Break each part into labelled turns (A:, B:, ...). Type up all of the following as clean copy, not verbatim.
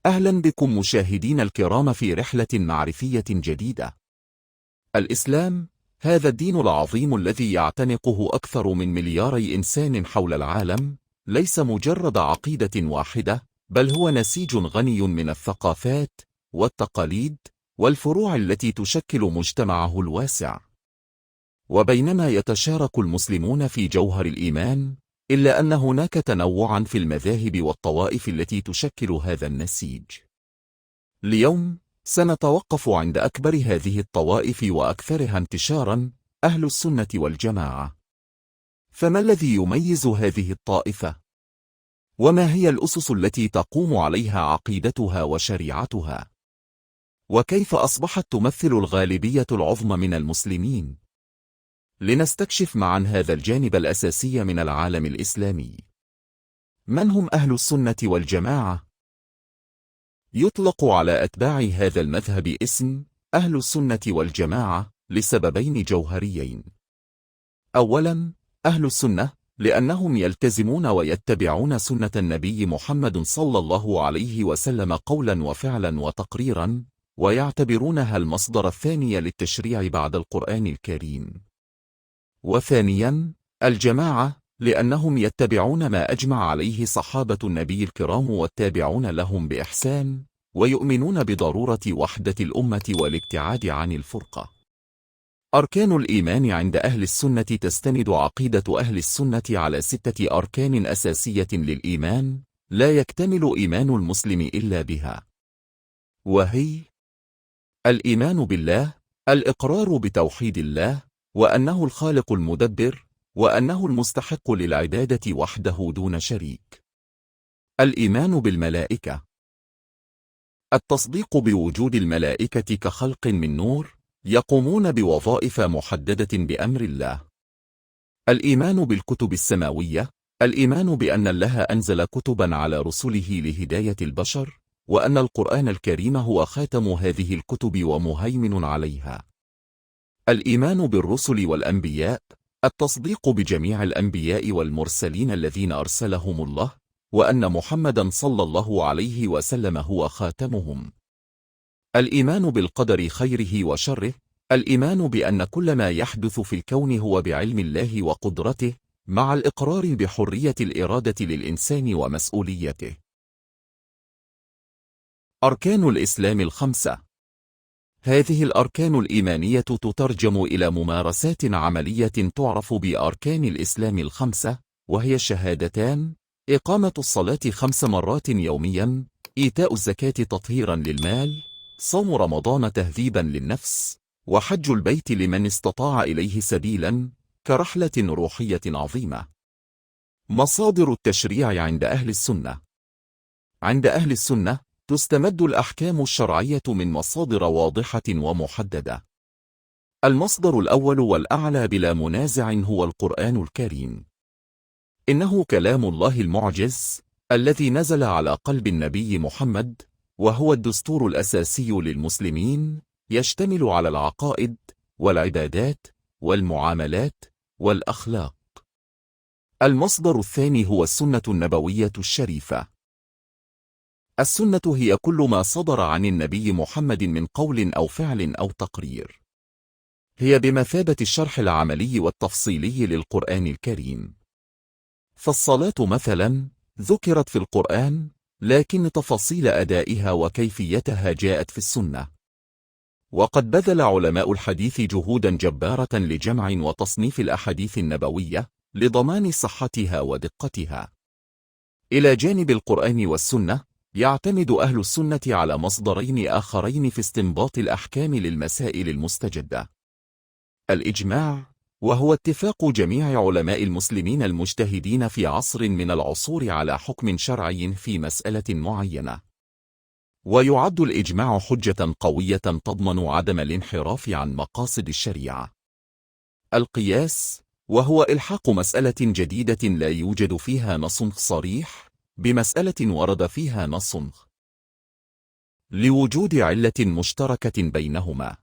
A: أهلا بكم مشاهدين الكرام في رحلة معرفية جديدة. الإسلام، هذا الدين العظيم الذي يعتنقه أكثر من ملياري إنسان حول العالم، ليس مجرد عقيدة واحدة، بل هو نسيج غني من الثقافات والتقاليد والفروع التي تشكل مجتمعه الواسع. وبينما يتشارك المسلمون في جوهر الإيمان، إلا أن هناك تنوعاً في المذاهب والطوائف التي تشكل هذا النسيج. اليوم سنتوقف عند أكبر هذه الطوائف وأكثرها انتشاراً، أهل السنة والجماعة. فما الذي يميز هذه الطائفة؟ وما هي الأسس التي تقوم عليها عقيدتها وشريعتها؟ وكيف أصبحت تمثل الغالبية العظمى من المسلمين؟ لنستكشف معا هذا الجانب الأساسي من العالم الإسلامي. من هم أهل السنة والجماعة؟ يطلق على أتباع هذا المذهب اسم أهل السنة والجماعة لسببين جوهريين. أولاً، أهل السنة لأنهم يلتزمون ويتبعون سنة النبي محمد صلى الله عليه وسلم قولاً وفعلاً وتقريراً، ويعتبرونها المصدر الثاني للتشريع بعد القرآن الكريم. وثانياً، الجماعة لأنهم يتبعون ما أجمع عليه صحابة النبي الكرام والتابعون لهم بإحسان، ويؤمنون بضرورة وحدة الأمة والابتعاد عن الفرقة. أركان الإيمان عند أهل السنة تستند عقيدة أهل السنة على 6 أركان أساسية للإيمان، لا يكتمل إيمان المسلم إلا بها، وهي: الإيمان بالله، الإقرار بتوحيد الله، وأنه الخالق المدبر، وأنه المستحق للعبادة وحده دون شريك. الإيمان بالملائكة، التصديق بوجود الملائكة كخلق من نور، يقومون بوظائف محددة بأمر الله. الإيمان بالكتب السماوية، الإيمان بأن الله أنزل كتبا على رسله لهداية البشر، وأن القرآن الكريم هو خاتم هذه الكتب ومهيمن عليها. الإيمان بالرسل والأنبياء، التصديق بجميع الأنبياء والمرسلين الذين أرسلهم الله، وأن محمدًا صلى الله عليه وسلم هو خاتمهم. الإيمان بالقدر خيره وشره، الإيمان بأن كل ما يحدث في الكون هو بعلم الله وقدرته، مع الإقرار بحرية الإرادة للإنسان ومسؤوليته. أركان الإسلام 5. هذه الأركان الإيمانية تترجم إلى ممارسات عملية تعرف بأركان الإسلام 5، وهي الشهادتان، إقامة الصلاة 5 مرات يومياً، إيتاء الزكاة تطهيراً للمال، صوم رمضان تهذيباً للنفس، وحج البيت لمن استطاع إليه سبيلاً، كرحلة روحية عظيمة. مصادر التشريع عند أهل السنة. عند أهل السنة تستمد الأحكام الشرعية من مصادر واضحة ومحددة. المصدر الأول والأعلى بلا منازع هو القرآن الكريم. إنه كلام الله المعجز الذي نزل على قلب النبي محمد، وهو الدستور الأساسي للمسلمين، يشتمل على العقائد والعبادات والمعاملات والأخلاق. المصدر الثاني هو السنة النبوية الشريفة. السنة هي كل ما صدر عن النبي محمد من قول أو فعل أو تقرير. هي بمثابة الشرح العملي والتفصيلي للقرآن الكريم. فالصلاة مثلا ذكرت في القرآن، لكن تفاصيل أدائها وكيفيتها جاءت في السنة. وقد بذل علماء الحديث جهودا جبارة لجمع وتصنيف الأحاديث النبوية لضمان صحتها ودقتها. إلى جانب القرآن والسنة، يعتمد أهل السنة على مصدرين آخرين في استنباط الأحكام للمسائل المستجدة: الإجماع، وهو اتفاق جميع علماء المسلمين المجتهدين في عصر من العصور على حكم شرعي في مسألة معينة. ويعد الإجماع حجة قوية تضمن عدم الانحراف عن مقاصد الشريعة. القياس، وهو إلحاق مسألة جديدة لا يوجد فيها نص صريح بمسألة ورد فيها نص لوجود علة مشتركة بينهما.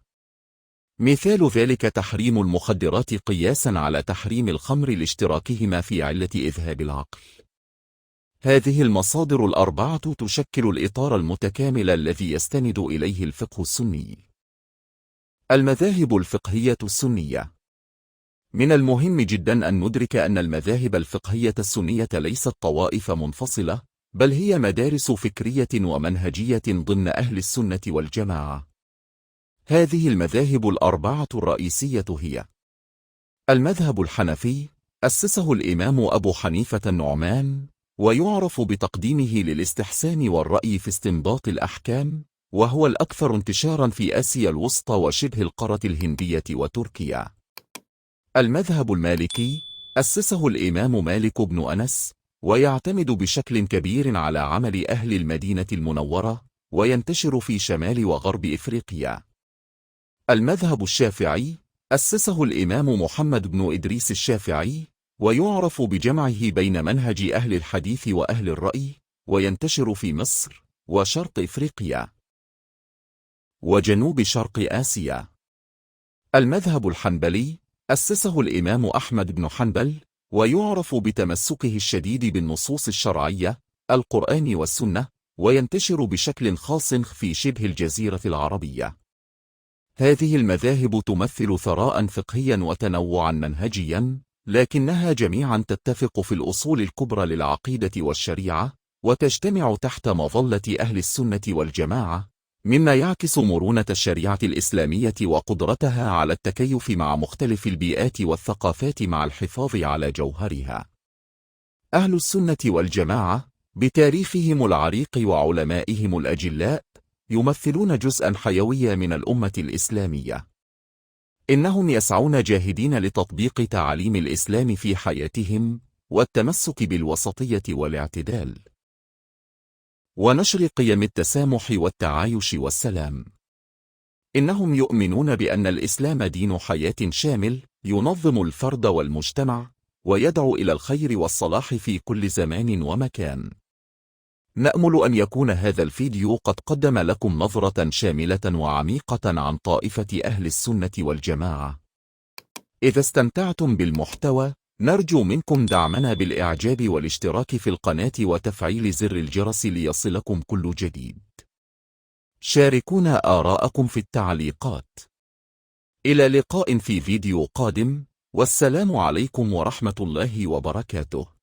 A: مثال ذلك تحريم المخدرات قياسا على تحريم الخمر لاشتراكهما في علة إذهاب العقل. هذه المصادر الأربعة تشكل الإطار المتكامل الذي يستند إليه الفقه السني. المذاهب الفقهية السنية. من المهم جدا أن ندرك أن المذاهب الفقهية السنية ليست طوائف منفصلة، بل هي مدارس فكرية ومنهجية ضمن أهل السنة والجماعة. هذه المذاهب الأربعة الرئيسية هي: المذهب الحنفي، أسسه الإمام أبو حنيفة النعمان، ويعرف بتقديمه للاستحسان والرأي في استنباط الأحكام، وهو الأكثر انتشارا في آسيا الوسطى وشبه القارة الهندية وتركيا. المذهب المالكي، أسسه الإمام مالك بن أنس، ويعتمد بشكل كبير على عمل أهل المدينة المنورة، وينتشر في شمال وغرب إفريقيا. المذهب الشافعي، أسسه الإمام محمد بن إدريس الشافعي، ويعرف بجمعه بين منهج أهل الحديث وأهل الرأي، وينتشر في مصر وشرق إفريقيا وجنوب شرق آسيا. المذهب الحنبلي، أسسه الإمام أحمد بن حنبل، ويعرف بتمسكه الشديد بالنصوص الشرعية، القرآن والسنة، وينتشر بشكل خاص في شبه الجزيرة العربية. هذه المذاهب تمثل ثراء فقهيا وتنوعا منهجيا، لكنها جميعا تتفق في الأصول الكبرى للعقيدة والشريعة، وتجتمع تحت مظلة أهل السنة والجماعة، مما يعكس مرونة الشريعة الإسلامية وقدرتها على التكيف مع مختلف البيئات والثقافات مع الحفاظ على جوهرها. أهل السنة والجماعة بتاريخهم العريق وعلمائهم الأجلاء يمثلون جزءا حيويا من الأمة الإسلامية. إنهم يسعون جاهدين لتطبيق تعاليم الإسلام في حياتهم، والتمسك بالوسطية والاعتدال، ونشر قيم التسامح والتعايش والسلام. إنهم يؤمنون بأن الإسلام دين حياة شامل، ينظم الفرد والمجتمع، ويدعو إلى الخير والصلاح في كل زمان ومكان. نأمل أن يكون هذا الفيديو قد قدم لكم نظرة شاملة وعميقة عن طائفة أهل السنة والجماعة. إذا استمتعتم بالمحتوى، نرجو منكم دعمنا بالإعجاب والاشتراك في القناة وتفعيل زر الجرس ليصلكم كل جديد. شاركونا آراءكم في التعليقات. إلى لقاء في فيديو قادم، والسلام عليكم ورحمة الله وبركاته.